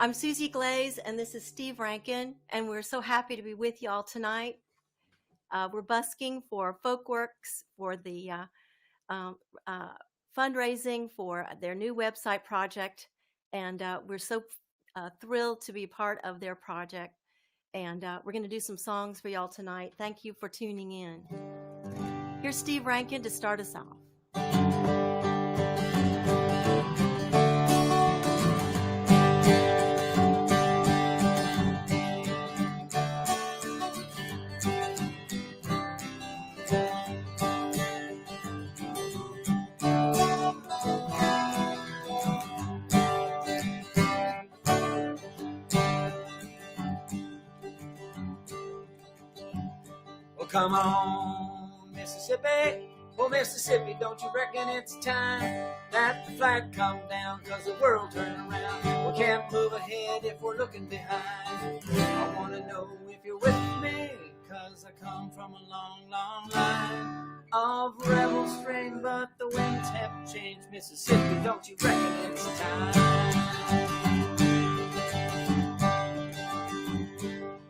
I'm Susie Glaze, and this is Steve Rankin, and we're so happy to be with you all tonight. We're busking for Folkworks for the fundraising for their new website project, and we're so thrilled to be part of their project. And we're going to do some songs for y'all tonight. Thank you for tuning in. Here's Steve Rankin to start us off. Come on, Mississippi, oh Mississippi, don't you reckon it's time that the flag come down, 'cause the world turned around. We can't move ahead if we're looking behind. I want to know if you're with me, 'cause I come from a long, long line of rebel strain, but the winds have changed. Mississippi, don't you reckon it's time?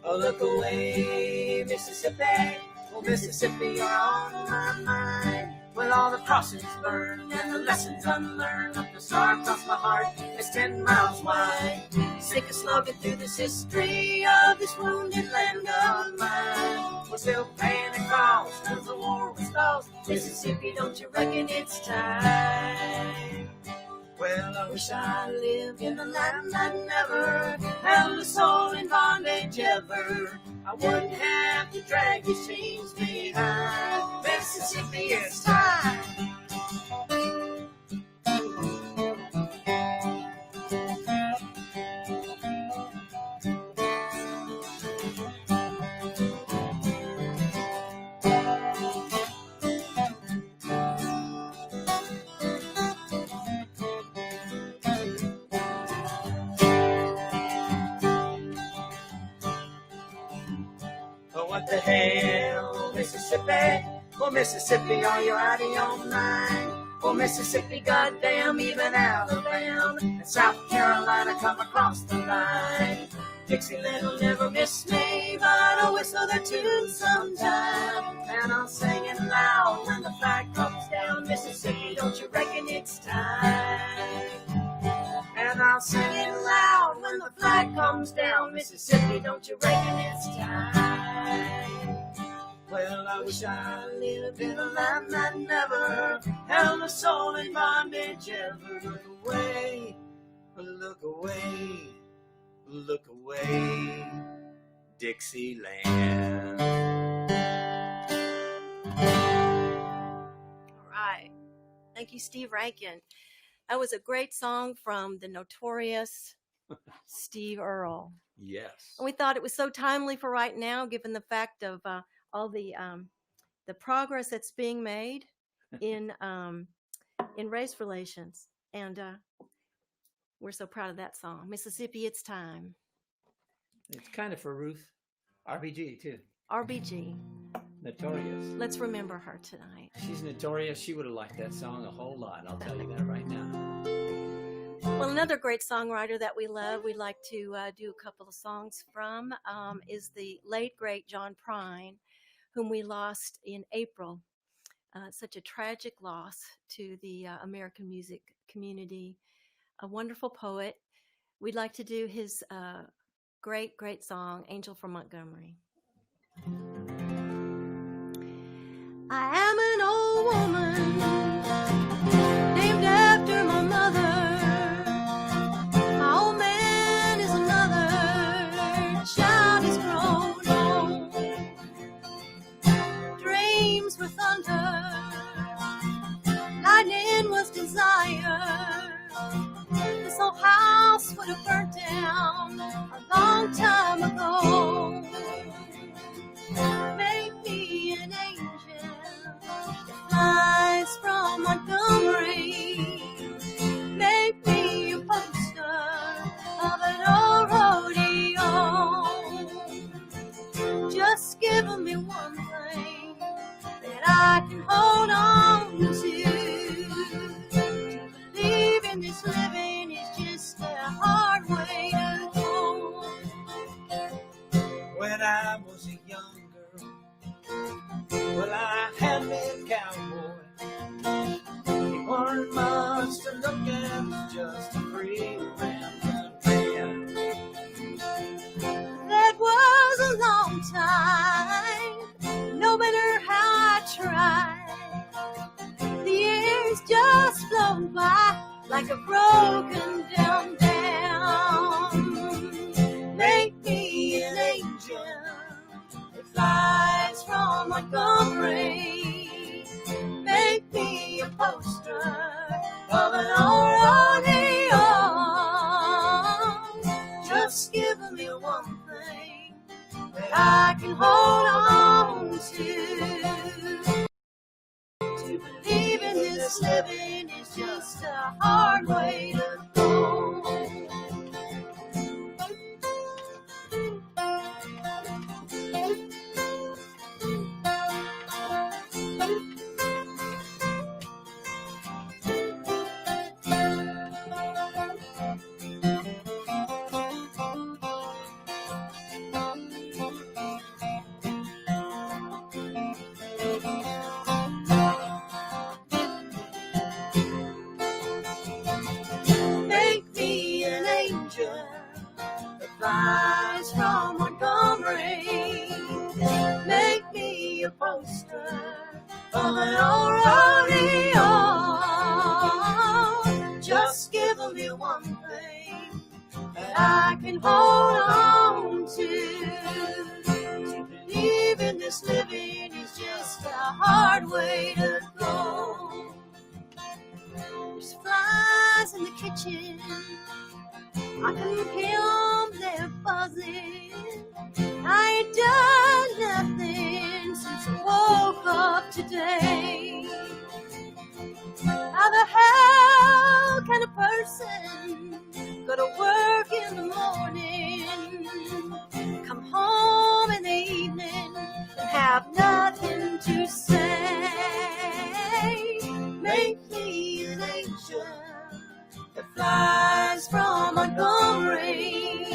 Oh, look away, Mississippi. Oh, Mississippi, you're on my mind. Well, all the crossings burned and the lessons unlearned. Up the star across my heart is 10 miles wide. Sick of slogging through this history of this wounded land of mine. We're still paying the cost 'cause the war was lost. Mississippi, don't you reckon it's time? Well, I wish I lived in the land that never held a soul in bondage ever. I wouldn't have to drag these chains behind. Mississippi, it's time. What the hell, Mississippi? Oh, Mississippi, are you out of your mind? Oh, Mississippi, goddamn, even Alabama and South Carolina come across the line. Dixieland'll never miss me, but I'll whistle their tune sometime. And I'll sing it loud when the flag comes down. Mississippi, don't you reckon it's time? And I'll sing it loud when the flag comes down. Mississippi, don't you reckon it's time? Well, I wish I lived in a land that never held a soul in bondage ever. Look away, look away, look away, Dixieland. All right. Thank you, Steve Rankin. That was a great song from the notorious Steve Earle. Yes. And we thought it was so timely for right now, given the fact of all the progress that's being made in race relations. And we're so proud of that song. Mississippi, it's time. It's kind of for Ruth RBG, too. RBG. Notorious. Let's remember her tonight. She's notorious. She would have liked that song a whole lot. I'll tell you that right now. Well, another great songwriter that we love, we'd like to do a couple of songs from, is the late, great John Prine, whom we lost in April. Such a tragic loss to the American music community. A wonderful poet. We'd like to do his great, great song, Angel from Montgomery. I am an old woman named after my mother. My old man is another. The child is grown old. Dreams were thunder. Lightning was desire. This old house would have burnt down a long time ago. Make me an angel that flies from Montgomery. Make me a poster of an old rodeo. Just give me one thing that I can hold on to. To believe in this living is just a hard way to just give me one thing that I can hold on to. To believe in this living is just a hard way to go. Flies from Montgomery, make me a poster of an old rodeo. Just give me one thing that I can hold on to. To believe in this living is just a hard way to go. There's flies in the kitchen, I can hear them, they're buzzing. I ain't done nothing since I woke up today. How the hell can a person go to work in the morning, come home in the evening, and have nothing to say? Make me an angel that flies from Montgomery,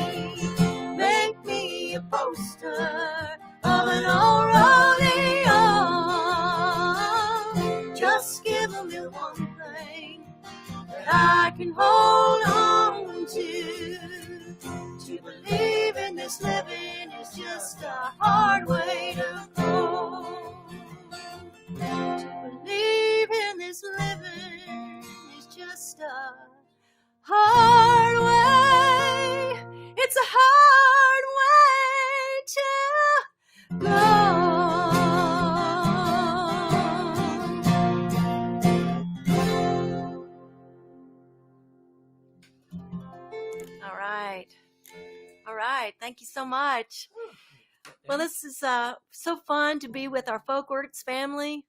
make me a poster of an old rodeo. Just give me one thing that I can hold on to. To believe in this living is just a hard way to go. To believe in this living is just a hard way. It's a hard way to go. All right. All right. Thank you so much. Well, this is so fun to be with our Folkworks family.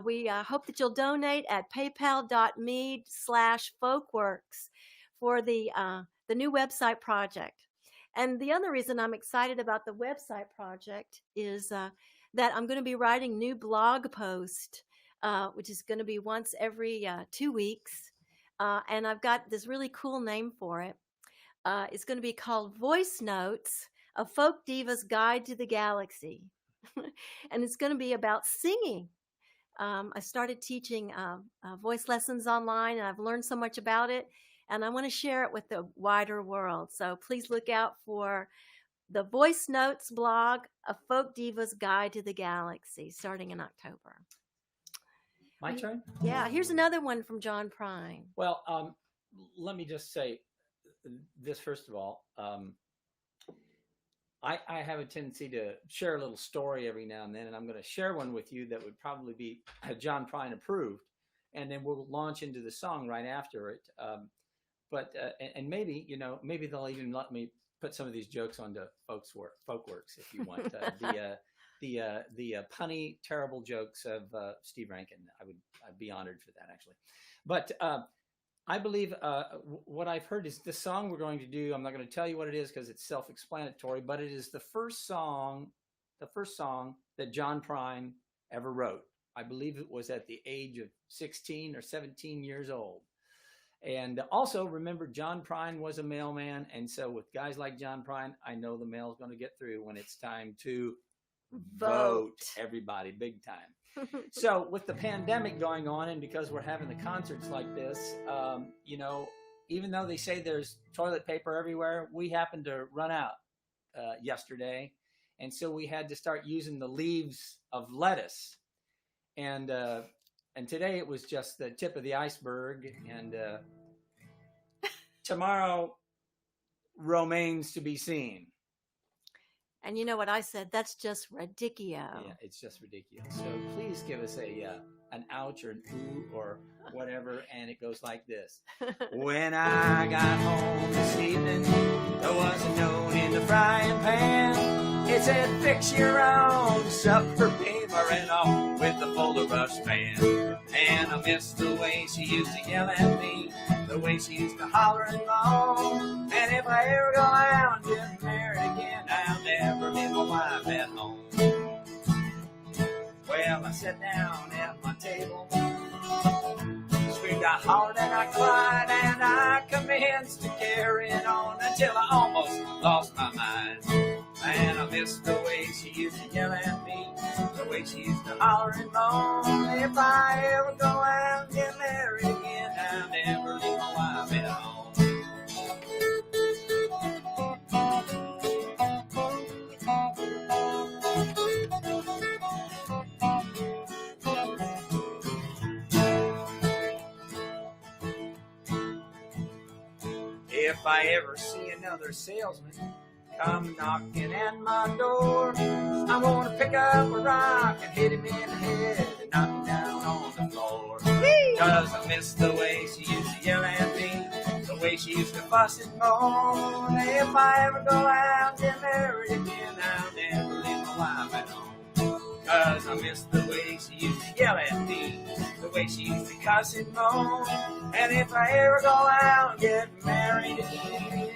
We hope that you'll donate at paypal.me/folkworks for the new website project. And the other reason I'm excited about the website project is that I'm going to be writing new blog posts, which is going to be once every 2 weeks. And I've got this really cool name for it. It's going to be called Voice Notes, A Folk Diva's Guide to the Galaxy. And it's going to be about singing. I started teaching voice lessons online, and I've learned so much about it, and I want to share it with the wider world. So please look out for the Voice Notes blog, A Folk Diva's Guide to the Galaxy, starting in October. My turn? Yeah, here's another one from John Prine. Well, let me just say this first of all. I have a tendency to share a little story every now and then, and I'm going to share one with you that would probably be John Prine approved, and then we'll launch into the song right after it. And maybe, maybe they'll even let me put some of these jokes onto Folkworks if you want. The punny, terrible jokes of Steve Rankin. I'd be honored for that, actually. But I believe what I've heard is the song we're going to do. I'm not going to tell you what it is because it's self-explanatory, but it is the first song that John Prine ever wrote. I believe it was at the age of 16 or 17 years old. And also remember, John Prine was a mailman. And so with guys like John Prine, I know the mail's going to get through when it's time to vote. Everybody, big time. So with the pandemic going on, and because we're having the concerts like this, even though they say there's toilet paper everywhere, we happened to run out yesterday. And so we had to start using the leaves of lettuce. And today it was just the tip of the iceberg. And tomorrow remains to be seen. And you know what I said? That's just ridiculous. Yeah, it's just ridiculous. So please give us an ouch or an ooh or whatever, and it goes like this. When I got home this evening, there was He said, fix your own supper paper and off with the Fuller Brush man. And I miss the way she used to yell at me, the way she used to holler and moan. And if I ever go out and get married again, I'll never leave my wife at home. Well, I sat down at my table, screamed, I hollered and I cried, and I commenced to carry on until I almost lost my mind. And I missed the way she used to yell at me, the way she used to holler and moan. If I ever go out and get married again, I'll never leave my wife at home. If I ever see another salesman come knocking at my door, I'm gonna pick up a rock and hit him in the head and knock him down on the floor. Cause I miss the way she used to yell at me, the way she used to fuss and moan. If I ever go out and get married again, I'll never leave my wife at home. Cause I miss the way she used to yell at me, the way she used to cuss and moan. And if I ever go out and get married again.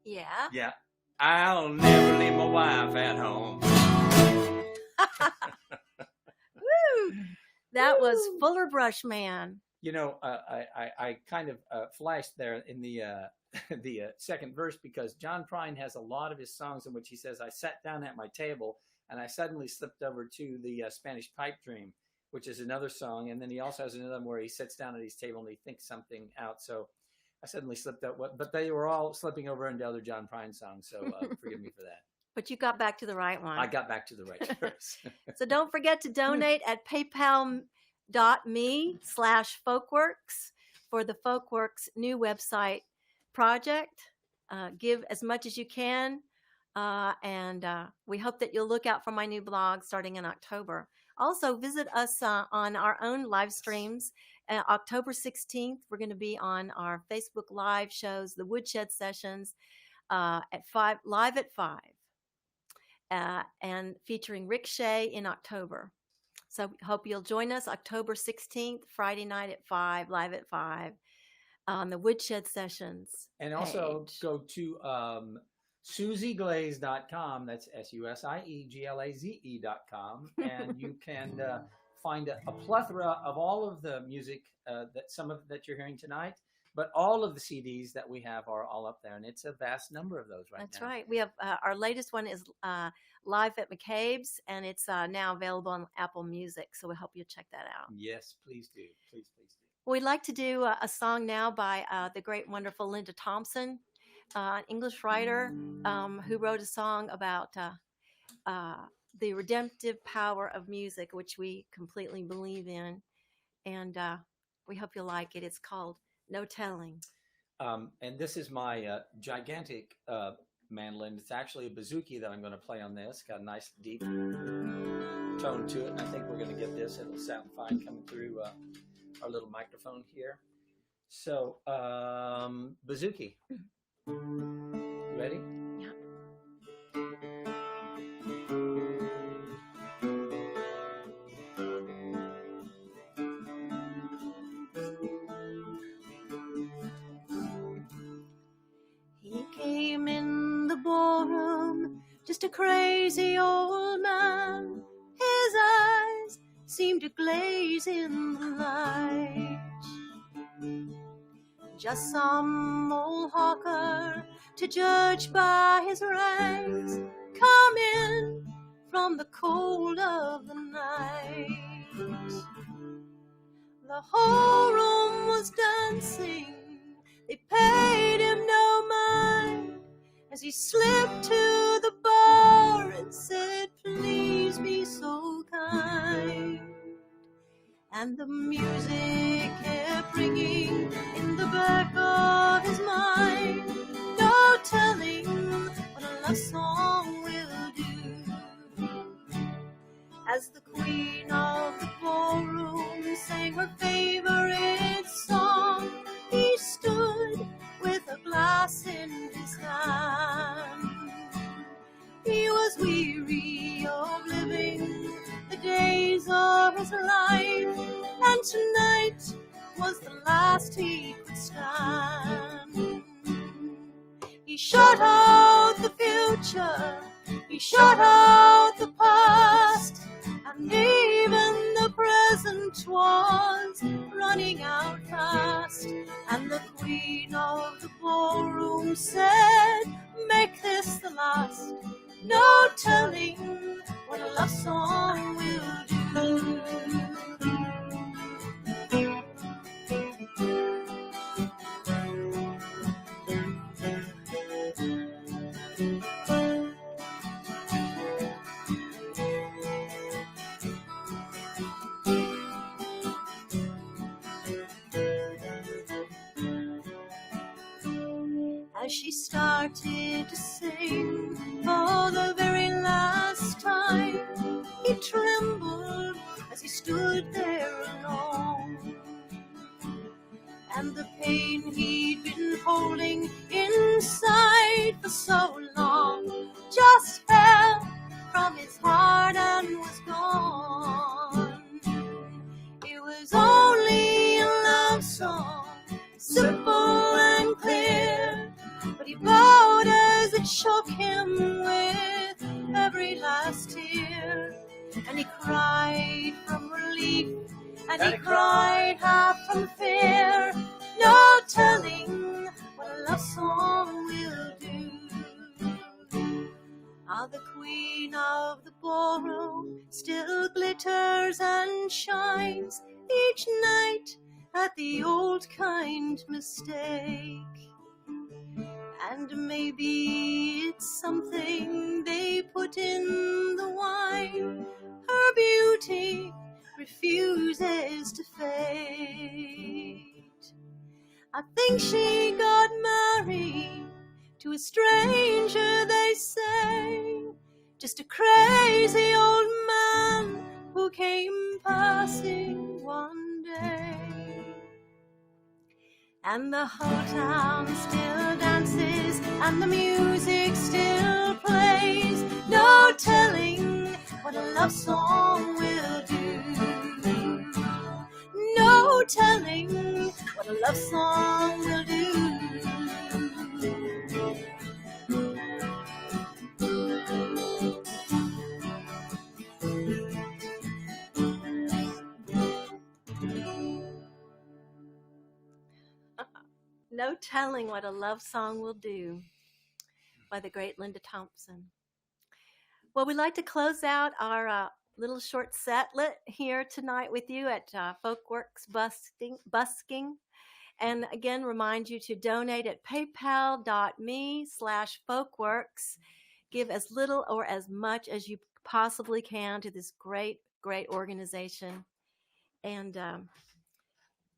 Yeah. Yeah. I'll never leave my wife at home. Woo! That was Fuller Brush Man. You know, I kind of flashed there in the the second verse, because John Prine has a lot of his songs in which he says, I sat down at my table and I suddenly slipped over to the Spanish Pipe Dream, which is another song. And then he also has another one where he sits down at his table and he thinks something out. So I suddenly slipped out, but they were all slipping over into other John Prine songs. So forgive me for that. But you got back to the right one. I got back to the right verse. So don't forget to donate at paypal.me/folkworks for the Folkworks new website project. Give as much as you can. And we hope that you'll look out for my new blog starting in October. Also, visit us on our own live streams. October 16th, we're going to be on our Facebook Live shows, the Woodshed Sessions, at 5, live at 5, and featuring Rick Shea in October. So hope you'll join us October 16th, Friday night at 5, live at 5, on the Woodshed Sessions. And also page. go to SusieGlaze.com. That's SusieGlaze.com. And you can find a plethora of all of the music that you're hearing tonight. But all of the CDs that we have are all up there, and it's a vast number of those right now. That's right. We have our latest one is Live at McCabe's, and it's now available on Apple Music. So we hope you'll check that out. Yes, please do. Please do. We'd like to do a song now by the great, wonderful Linda Thompson, an English writer who wrote a song about the redemptive power of music, which we completely believe in. And we hope you'll like it. It's called No Telling. And this is my gigantic mandolin. It's actually a bouzouki that I'm going to play on this. Got a nice deep tone to it. And I think we're going to get this. It'll sound fine coming through our little microphone here. So, bouzouki. Ready? Yeah. He came in the ballroom, just a crazy old man. His eyes seemed to glaze in the light. Just some old hawker, to judge by his rags, come in from the cold of the night. The whole room was dancing, they paid him no mind, as he slipped to the bar and said, please be so kind. And the music kept ringing in the back of his mind, no telling what a love song will do. As the queen of the ballroom sang her favorite song, he stood with a glass in his hand. tonight was the last he could stand. He shut out the future, he shut out the past, and even the present was running out fast. And the queen of the ballroom said, make this the last, no telling what a love song will do. As she started to sing for the very last time, he trembled as he stood there alone. And the pain he'd been holding inside for so long just fell from his heart and was gone. It was only a love song, simple and clear, but he bowed as it shook him with every last tear. And he cried from relief, and he cried half from fear, no telling what a love song will do. Ah, the queen of the ballroom still glitters and shines each night at the old kind mistake. And maybe it's something they put in the wine. Her beauty refuses to fade. I think she got married to a stranger, they say, just a crazy old man who came passing one day. And the whole town still dances, and the music still plays, no telling what a love song will do. No telling what a love song will do. No telling what a love song will do, by the great Linda Thompson. Well, we'd like to close out our little short set here tonight with you at Folkworks Busking. And again, remind you to donate at paypal.me/folkworks. Give as little or as much as you possibly can to this great, great organization. And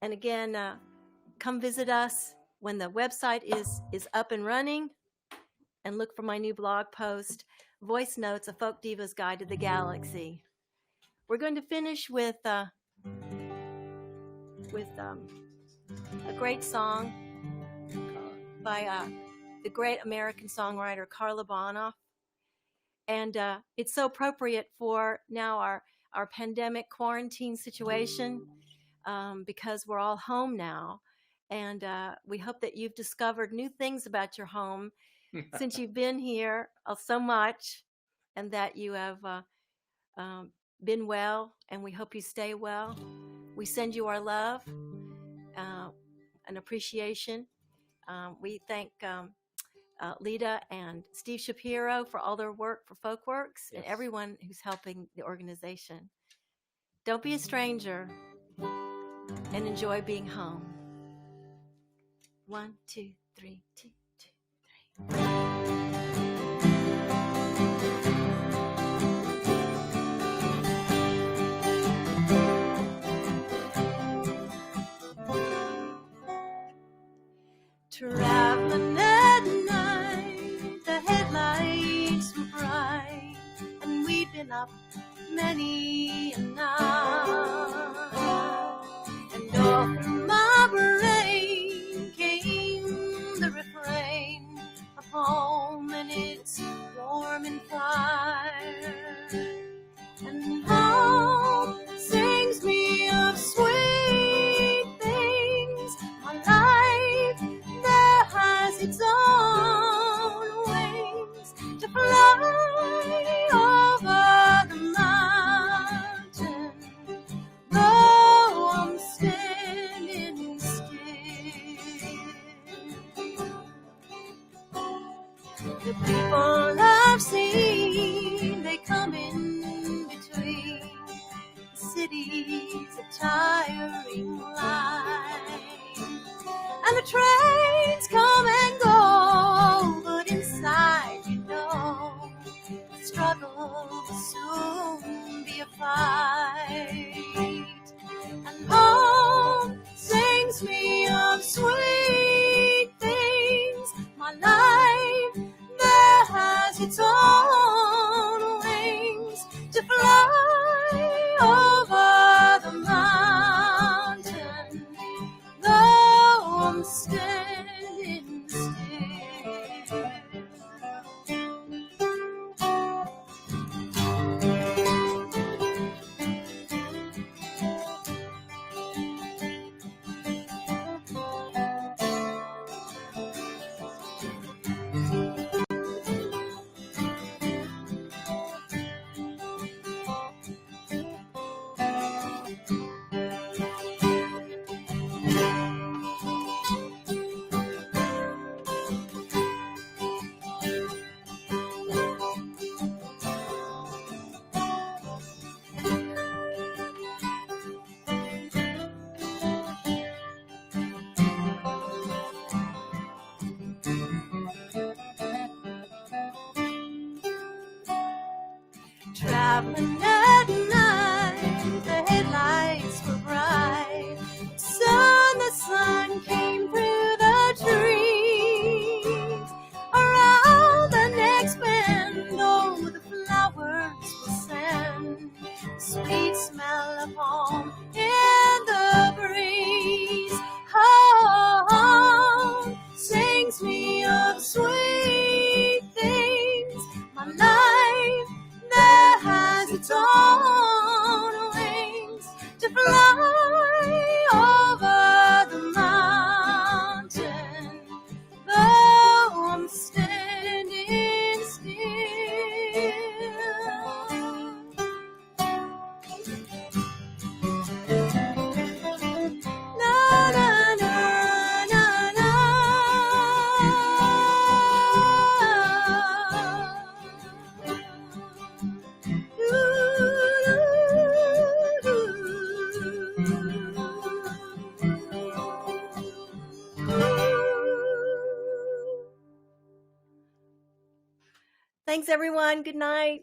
again, come visit us when the website is up and running, and look for my new blog post, Voice Notes, A Folk Diva's Guide to the Galaxy. We're going to finish with a great song by the great American songwriter Carla Bonoff. And it's so appropriate for now our pandemic quarantine situation, because we're all home now. And we hope that you've discovered new things about your home since you've been here so much, and that you have been well, and we hope you stay well. We send you our love and appreciation. We thank Lita and Steve Shapiro for all their work for Folkworks, and everyone who's helping the organization. Don't be a stranger, and enjoy being home. 1, 2, 3, 2, 2, 3. Traveling at night, the headlights were bright, and we'd been up many a night. And all through my brain came the refrain of home, and it's warm and fire. And home sings me of sweet The people I've seen, they come in between cities, a tiring line. And the trains come and go, but inside, you know, the struggle will soon be a fight. And home sings me of sweet things. My life there has its own wings to fly over the mountain, though I'm standing still. Traveling at night, the headlights were bright. The sun came through the trees. Around the next bend, oh, the flowers will send sweet smell of home in the breeze. Home sings me of sweet things. My life there has its own wings to fly over the mountain, though I'm standing still. Na na na na na. Thanks, everyone. Good night.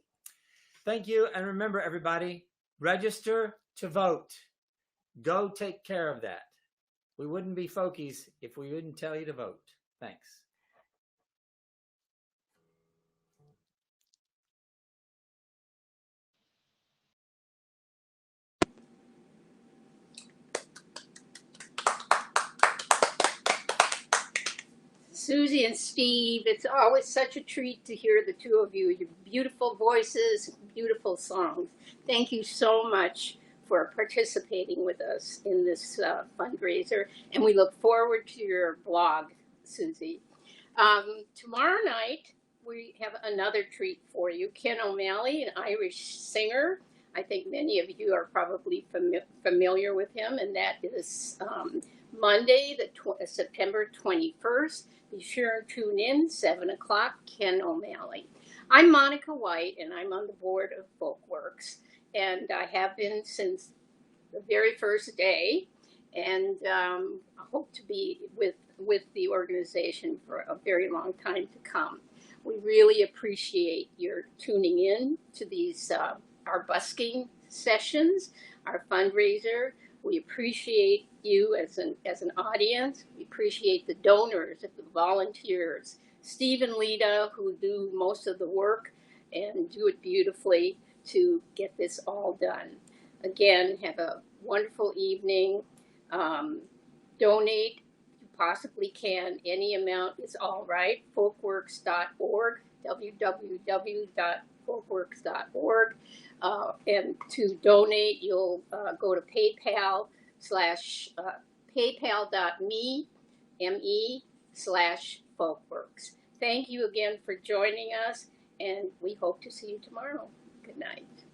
Thank you. And remember, everybody, register to vote. Go take care of that. We wouldn't be folkies if we didn't tell you to vote. Thanks. Susie and Steve, it's always such a treat to hear the two of you. Your beautiful voices, beautiful songs. Thank you so much for participating with us in this fundraiser, and we look forward to your blog, Susie. Tomorrow night, we have another treat for you. Ken O'Malley, an Irish singer. I think many of you are probably familiar with him, and that is Monday, September 21st. Be sure and tune in, 7 o'clock, Ken O'Malley. I'm Monica White, and I'm on the board of Folkworks, and I have been since the very first day, and I hope to be with the organization for a very long time to come. We really appreciate your tuning in to these our busking sessions, our fundraiser. We appreciate you as an audience. We appreciate the donors, the volunteers, Steve and Lita, who do most of the work and do it beautifully to get this all done. Again, have a wonderful evening. Donate if you possibly can. Any amount is all right. Folkworks.org, www.folkworks.org. And to donate, you'll go to paypal.me/folkworks. Thank you again for joining us, and we hope to see you tomorrow. Good night.